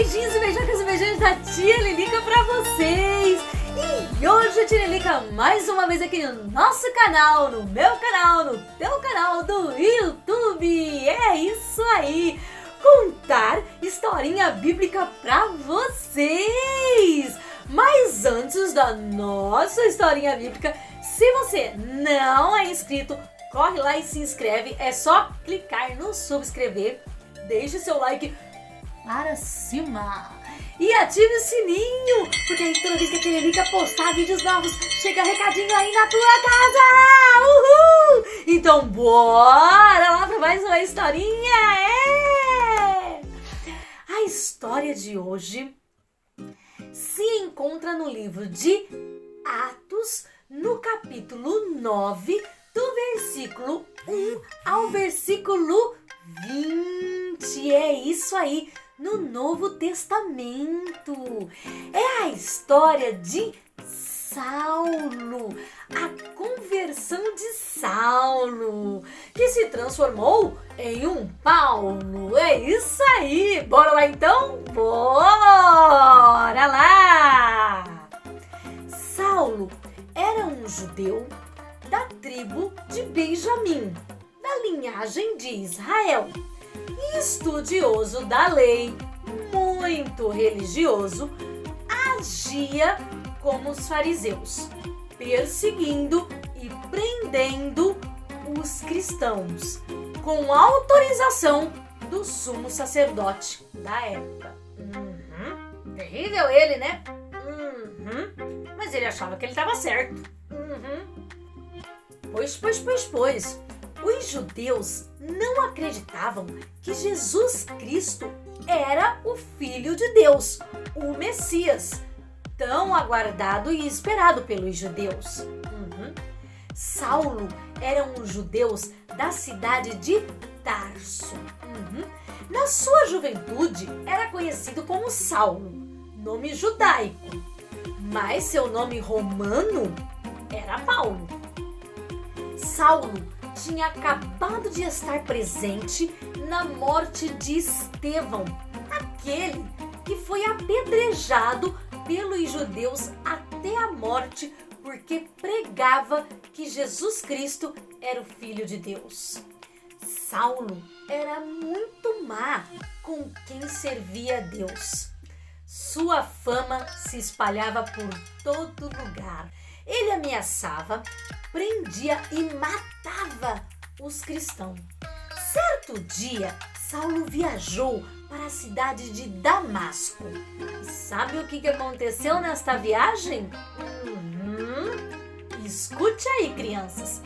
Beijinhos e beijocas e beijinhos da tia Lilica pra vocês! E hoje a tia Lilica mais uma vez aqui no nosso canal, no meu canal, no teu canal do YouTube! É isso aí! Contar historinha bíblica pra vocês! Mas antes da nossa historinha bíblica, se você não é inscrito, corre lá e se inscreve, é só clicar no subscrever, deixe seu like para cima e ative o sininho, porque aí toda vez que a tia Lilica postar vídeos novos, chega recadinho aí na tua casa! Uhul! Então bora lá para mais uma historinha! A história de hoje se encontra no livro de Atos, no capítulo 9, do versículo 1 ao versículo 20. É isso aí, no Novo Testamento. É a história de Saulo, a conversão de Saulo, que se transformou em um Paulo. É isso aí, bora lá então? Bora lá! Saulo era um judeu da tribo de Benjamim, da linhagem de Israel, e estudioso da lei, muito religioso, agia como os fariseus, perseguindo e prendendo os cristãos, com autorização do sumo sacerdote da época. Terrível ele, né? Mas ele achava que ele estava certo. Pois. Os judeus não acreditavam que Jesus Cristo era o Filho de Deus, o Messias, tão aguardado e esperado pelos judeus. Saulo era um judeu da cidade de Tarso. Na sua juventude era conhecido como Saulo, nome judaico, mas seu nome romano era Paulo. Saulo tinha acabado de estar presente na morte de Estevão, aquele que foi apedrejado pelos judeus até a morte porque pregava que Jesus Cristo era o Filho de Deus. Saulo era muito má com quem servia a Deus. Sua fama se espalhava por todo lugar. Ele ameaçava, prendia e matava os cristãos. Certo dia, Saulo viajou para a cidade de Damasco. E sabe o que aconteceu nesta viagem? Escute aí, crianças.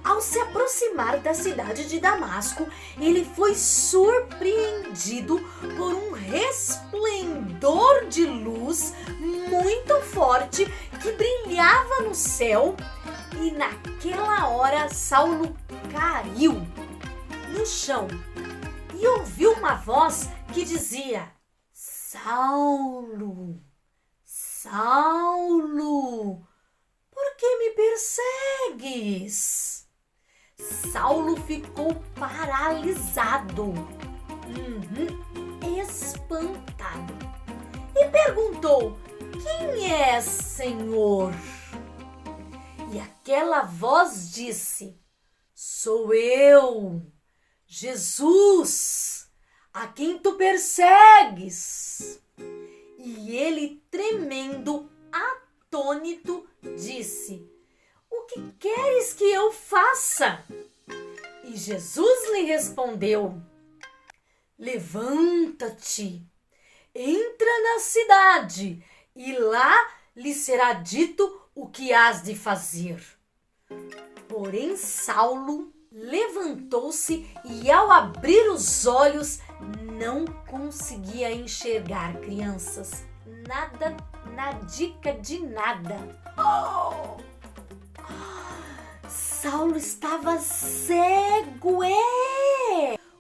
Ao se aproximar da cidade de Damasco, ele foi surpreendido por um resplendor de luz muito forte que brilhava no céu, e naquela hora Saulo caiu no chão e ouviu uma voz que dizia: Saulo, Saulo, por que me persegues? Saulo ficou paralisado, espantado, e perguntou: quem é, Senhor? E aquela voz disse: sou eu, Jesus, a quem tu persegues. E ele, tremendo, atônito, disse: o que queres que eu faça? E Jesus lhe respondeu: levanta-te, entra na cidade, e lá lhe será dito o que hás de fazer. Porém, Saulo levantou-se e, ao abrir os olhos, não conseguia enxergar, crianças. Nada, nadica de nada. Saulo estava cego,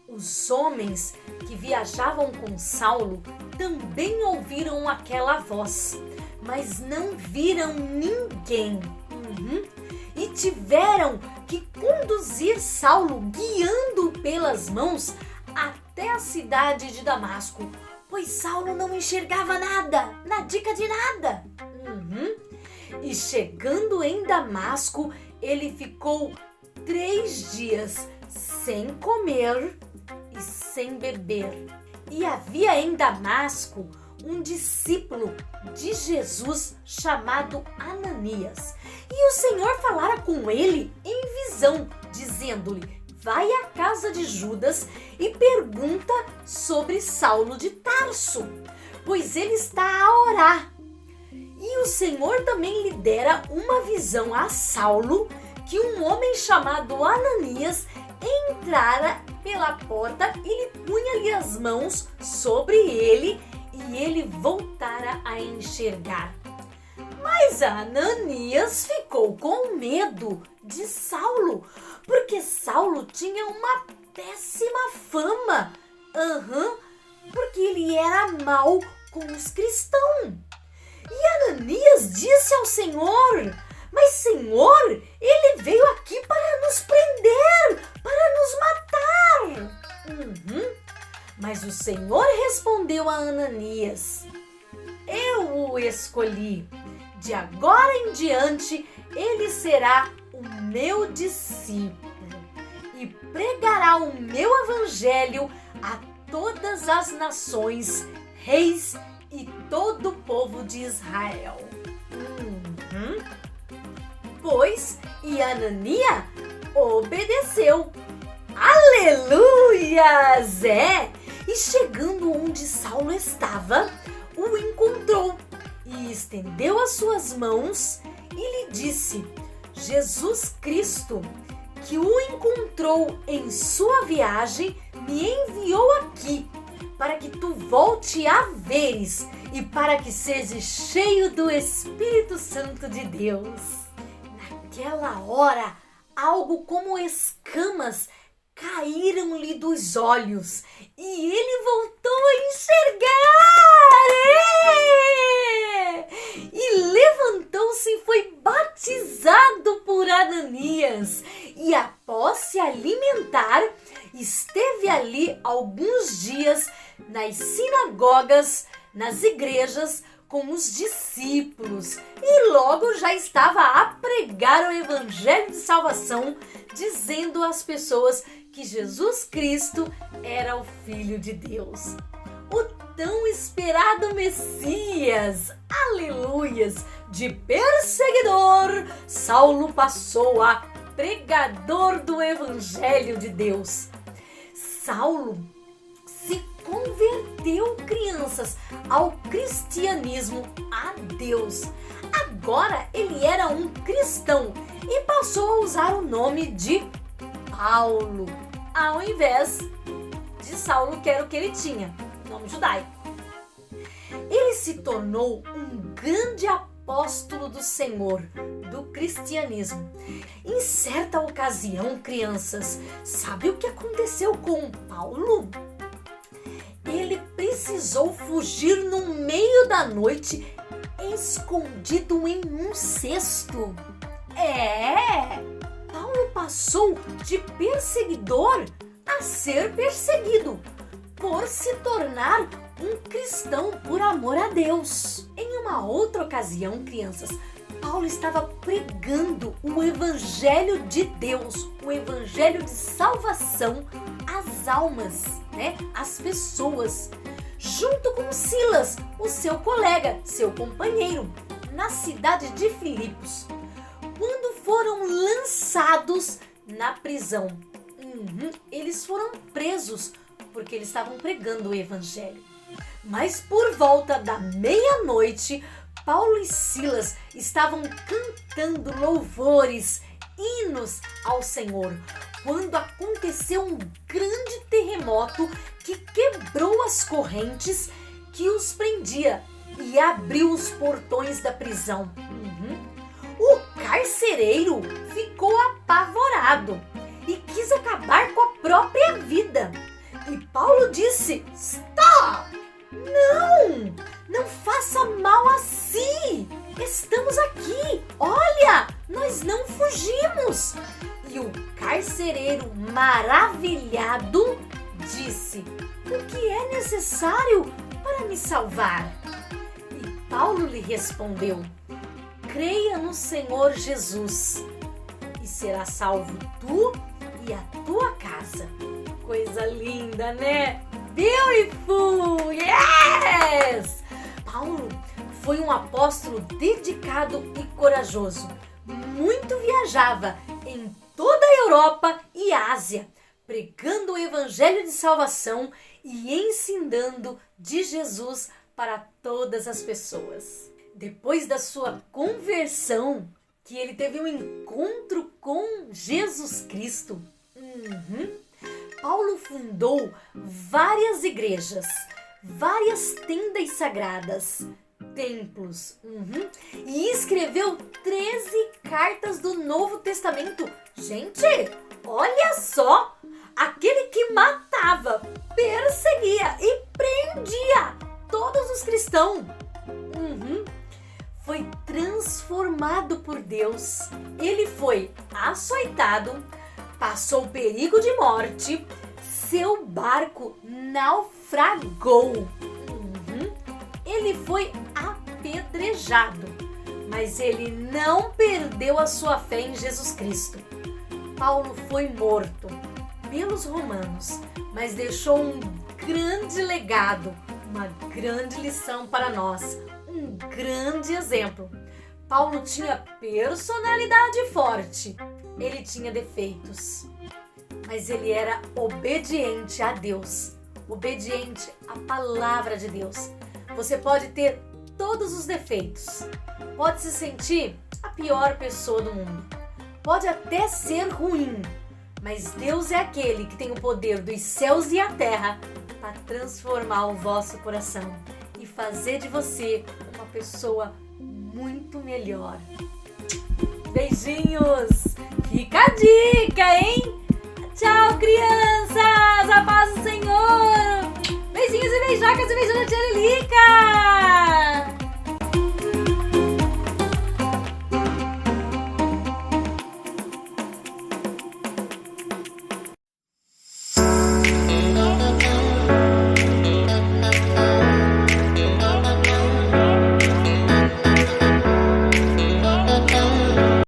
Os homens que viajavam com Saulo também ouviram aquela voz, mas não viram ninguém. E tiveram que conduzir Saulo, guiando pelas mãos, até a cidade de Damasco, pois Saulo não enxergava nada, na dica de nada. E chegando em Damasco, ele ficou 3 dias sem comer e sem beber. E havia em Damasco um discípulo de Jesus chamado Ananias. E o Senhor falara com ele em visão, dizendo-lhe: vai à casa de Judas e pergunta sobre Saulo de Tarso, pois ele está a orar. E o Senhor também lhe dera uma visão a Saulo, que um homem chamado Ananias entrara pela porta e lhe punha-lhe as mãos sobre ele, e ele voltara a enxergar. Mas Ananias ficou com medo de Saulo, porque Saulo tinha uma péssima fama. Porque ele era mau com os cristãos. E Ananias disse ao Senhor: mas Senhor, ele veio aqui para nos prender, para nos matar. Mas o Senhor respondeu a Ananias: eu o escolhi. De agora em diante, ele será o meu discípulo e pregará o meu evangelho a todas as nações, reis e todo o povo de Israel. Pois, e Anania obedeceu. Aleluias! E chegando onde Saulo estava, o encontrou e estendeu as suas mãos e lhe disse: Jesus Cristo, que o encontrou em sua viagem, me enviou aqui para que tu volte a veres e para que sejas cheio do Espírito Santo de Deus. Naquela hora, algo como escamas caíram-lhe dos olhos e ele voltou a enxergar. E levantou-se e foi batizado por Ananias. E após se alimentar, esteve ali alguns dias nas sinagogas, nas igrejas, com os discípulos, e logo já estava a pregar o evangelho de salvação, dizendo às pessoas que Jesus Cristo era o Filho de Deus, o tão esperado Messias. Aleluias! De perseguidor, Saulo passou a pregador do evangelho de Deus. Saulo se converteu, crianças, ao cristianismo, a Deus. Agora ele era um cristão e passou a usar o nome de Paulo, ao invés de Saulo, que era o que ele tinha, nome judaico. Ele se tornou um grande apóstolo do Senhor, do cristianismo. Em certa ocasião, crianças, sabe o que aconteceu com Paulo? Ele precisou fugir no meio da noite, escondido em um cesto. Paulo passou de perseguidor a ser perseguido, por se tornar um cristão por amor a Deus. Em uma outra ocasião, crianças, Paulo estava pregando o evangelho de Deus, o evangelho de salvação às almas, às pessoas, junto com Silas, o seu colega, seu companheiro, na cidade de Filipos, quando foram lançados na prisão. Eles foram presos porque eles estavam pregando o evangelho. Mas por volta da meia-noite, Paulo e Silas estavam cantando louvores, hinos ao Senhor, quando aconteceu um grande terremoto que quebrou as correntes que os prendia e abriu os portões da prisão. O carcereiro ficou apavorado e quis acabar com a própria vida. E Paulo disse: "Stop! Não faça mal a si! Estamos aqui! Olha, nós não fugimos!" E o carcereiro, maravilhado, disse: "O que é necessário para me salvar? E Paulo lhe respondeu: creia no Senhor Jesus e será salvo tu e a tua casa. Coisa linda, né? Beautiful! Yes! Paulo foi um apóstolo dedicado e corajoso. Muito viajava em toda a Europa e Ásia, pregando o evangelho de salvação e ensinando de Jesus para todas as pessoas. Depois da sua conversão, que ele teve um encontro com Jesus Cristo, Paulo fundou várias igrejas, várias tendas sagradas, templos, e escreveu 13 cartas do Novo Testamento. Gente, olha só! Aquele que matava, perseguia e prendia todos os cristãos. Foi transformado por Deus. Ele foi açoitado, passou perigo de morte, seu barco naufragou. Ele foi apedrejado, mas ele não perdeu a sua fé em Jesus Cristo. Paulo foi morto pelos romanos, mas deixou um grande legado, uma grande lição para nós, um grande exemplo. Paulo tinha personalidade forte, ele tinha defeitos, mas ele era obediente a Deus, obediente à palavra de Deus. Você pode ter todos os defeitos, pode se sentir a pior pessoa do mundo, pode até ser ruim, mas Deus é aquele que tem o poder dos céus e a terra para transformar o vosso coração e fazer de você uma pessoa muito melhor. Beijinhos! Fica a dica, hein? Tchau, crianças! A paz do Senhor!